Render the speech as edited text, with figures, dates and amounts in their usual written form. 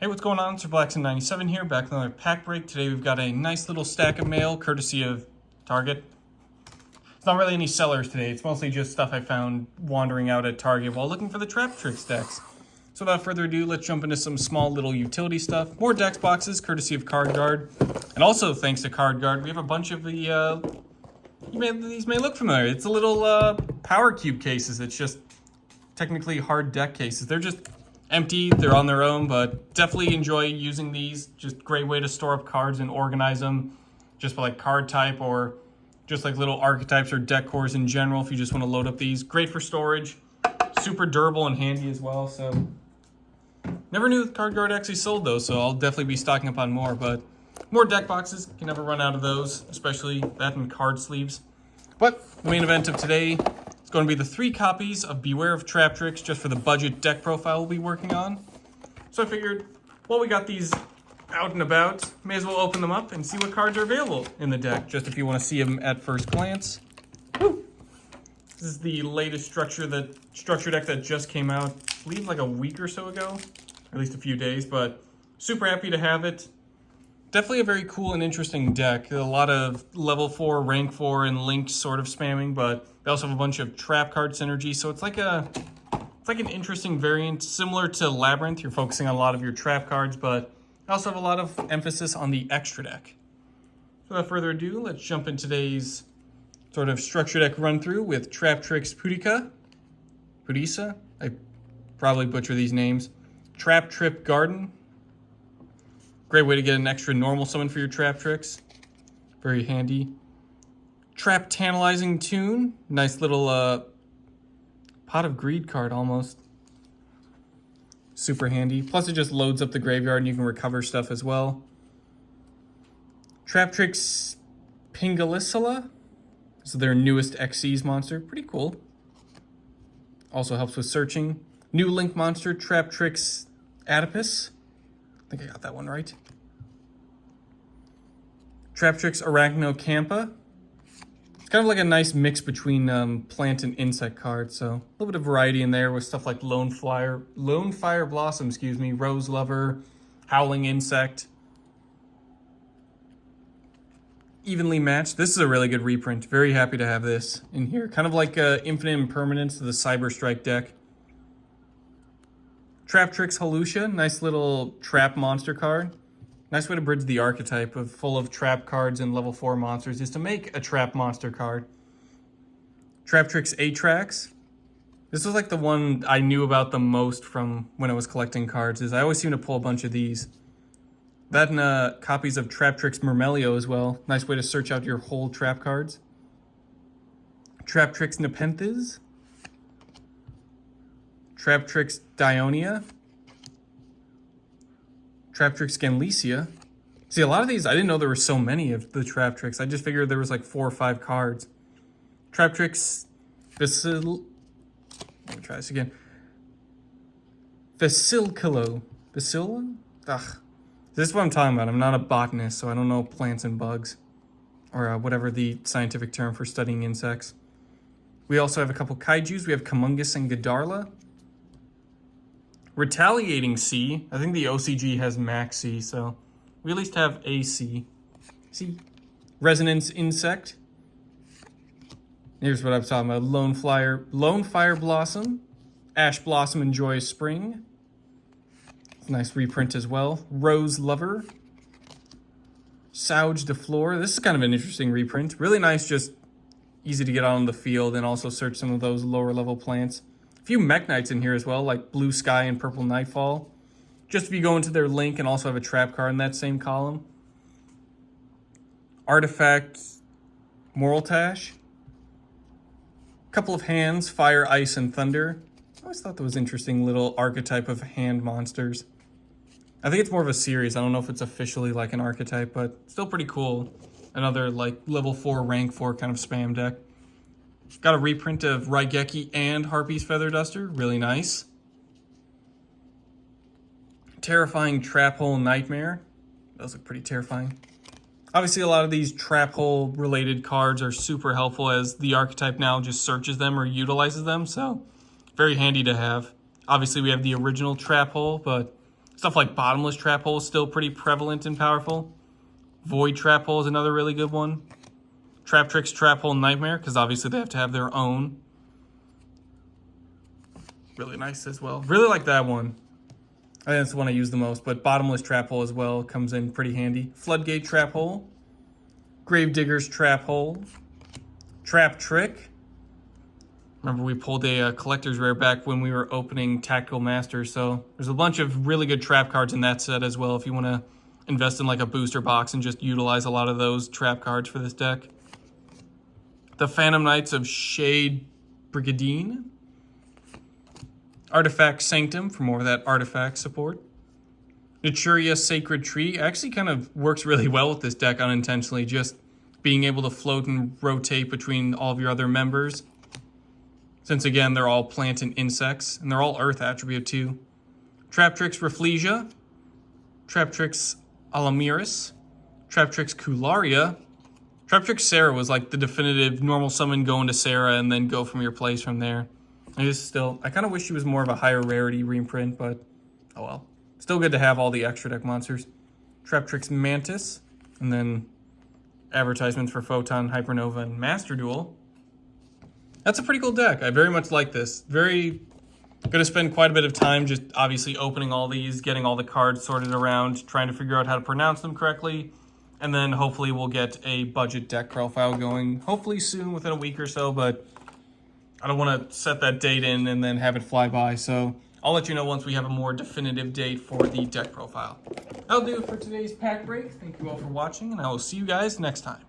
Hey, what's going on? It's Blackson97 here, back with another pack break. Today we've got a nice little stack of mail, courtesy of Target. It's not really any sellers today, it's mostly just stuff I found wandering out at Target while looking for the Traptrix decks. So without further ado, let's jump into some small little utility stuff. More dex boxes, courtesy of Card Guard. And also, thanks to Card Guard, we have a bunch of the, these may look familiar. It's a little power cube cases. It's just technically hard deck cases. They're just empty, they're on their own, but definitely enjoy using these. Just great way to store up cards and organize them just for like card type or just like little archetypes or deck cores in general if you just want to load up these. Great for storage, super durable and handy as well. So never knew Card Guard actually sold those, so I'll definitely be stocking up on more, but more deck boxes, can never run out of those, especially that and card sleeves. But the main event of today, going to be the 3 copies of Beware of Traptrix just for the budget deck profile we'll be working on. So I figured, while we got these out and about, may as well open them up and see what cards are available in the deck, just if you want to see them at first glance. Woo. This is the latest structure deck that just came out, I believe like a week or so ago, at least a few days, but super happy to have it. Definitely a very cool and interesting deck. A lot of level 4, rank 4, and linked sort of spamming, but they also have a bunch of trap card synergy, so it's like an interesting variant, similar to Labyrinth. You're focusing on a lot of your trap cards, but I also have a lot of emphasis on the extra deck. So without further ado, let's jump in today's sort of structure deck run through with Traptrix Pudisa. I probably butcher these names. Trap Trip Garden. Great way to get an extra normal summon for your Traptrix. Very handy. Trap Tantalizing Tune. Nice little Pot of Greed card almost. Super handy. Plus it just loads up the graveyard and you can recover stuff as well. Traptrix Pingalissala. This is their newest Xyz monster. Pretty cool. Also helps with searching. New Link monster, Traptrix Adipus. I think I got that one right. Traptrix Arachnocampa. It's kind of like a nice mix between plant and insect cards, so a little bit of variety in there with stuff like Lone Fire Blossom, Rose Lover, Howling Insect. Evenly matched. This is a really good reprint. Very happy to have this in here. Kind of like Infinite Impermanence to the Cyber Strike deck. Traptrix Halusha, nice little trap monster card. Nice way to bridge the archetype of full of trap cards and level 4 monsters is to make a trap monster card. Traptrix Atrax. This was like the one I knew about the most from when I was collecting cards, is I always seem to pull a bunch of these. That and copies of Traptrix Murmelio as well. Nice way to search out your whole trap cards. Traptrix Nepenthes. Traptrix Dionia. Traptrix Ganlesia. See, a lot of these, I didn't know there were so many of the Traptrix. I just figured there was like 4 or 5 cards. Traptrix Let me try this again. Facilcolo. Ugh. This is what I'm talking about. I'm not a botanist, so I don't know plants and bugs. Or whatever the scientific term for studying insects. We also have a couple kaijus. We have Kamungus and Godarla. Retaliating C. I think the OCG has max C, so we at least have a C. C. Resonance Insect. Here's what I'm talking about. Lone Fire Blossom. Ash Blossom and Joy Spring. Nice reprint as well. Rose Lover. Sauge de Fleur. This is kind of an interesting reprint. Really nice, just easy to get out on the field and also search some of those lower level plants. A few Mech Knights in here as well, like Blue Sky and Purple Nightfall. Just if you go into their link and also have a trap card in that same column. Artifact Moraltash. Couple of hands, Fire, Ice, and Thunder. I always thought that was interesting little archetype of hand monsters. I think it's more of a series. I don't know if it's officially like an archetype, but still pretty cool. Another like level 4, rank 4 kind of spam deck. Got a reprint of Raigeki and Harpy's Feather Duster. Really nice. Terrifying Trap Hole Nightmare. Those look pretty terrifying. Obviously, a lot of these trap hole related cards are super helpful as the archetype now just searches them or utilizes them, so very handy to have. Obviously, we have the original trap hole, but Stuff like Bottomless Trap Hole is still pretty prevalent and powerful. Void Trap Hole is another really good one. Traptrix Trap Hole Nightmare, because obviously they have to have their own. Really nice as well. Really like that one. I think that's the one I use the most, but Bottomless Trap Hole as well comes in pretty handy. Floodgate Trap Hole. Gravedigger's Trap Hole. Trap Trick. Remember we pulled a collector's rare back when we were opening Tactical Masters, so there's a bunch of really good trap cards in that set as well if you want to invest in like a booster box and just utilize a lot of those trap cards for this deck. The Phantom Knights of Shade Brigadine. Artifact Sanctum for more of that artifact support. Naturia Sacred Tree actually kind of works really well with this deck unintentionally, just being able to float and rotate between all of your other members. Since again, they're all plant and insects, and they're all earth attribute too. Traptrix Rafflesia. Traptrix Alamiris. Traptrix Kularia. Traptrix Sarah was like the definitive normal summon, go into Sarah and then go from your place from there. I kind of wish she was more of a higher rarity reprint, but oh well. Still good to have all the extra deck monsters. Traptrix Mantis, and then advertisements for Photon, Hypernova, and Master Duel. That's a pretty cool deck. I very much like this. Going to spend quite a bit of time just obviously opening all these, getting all the cards sorted around, trying to figure out how to pronounce them correctly. And then hopefully we'll get a budget deck profile going, hopefully soon, within a week or so, but I don't want to set that date in and then have it fly by. So I'll let you know once we have a more definitive date for the deck profile. That'll do it for today's pack break. Thank you all for watching, and I will see you guys next time.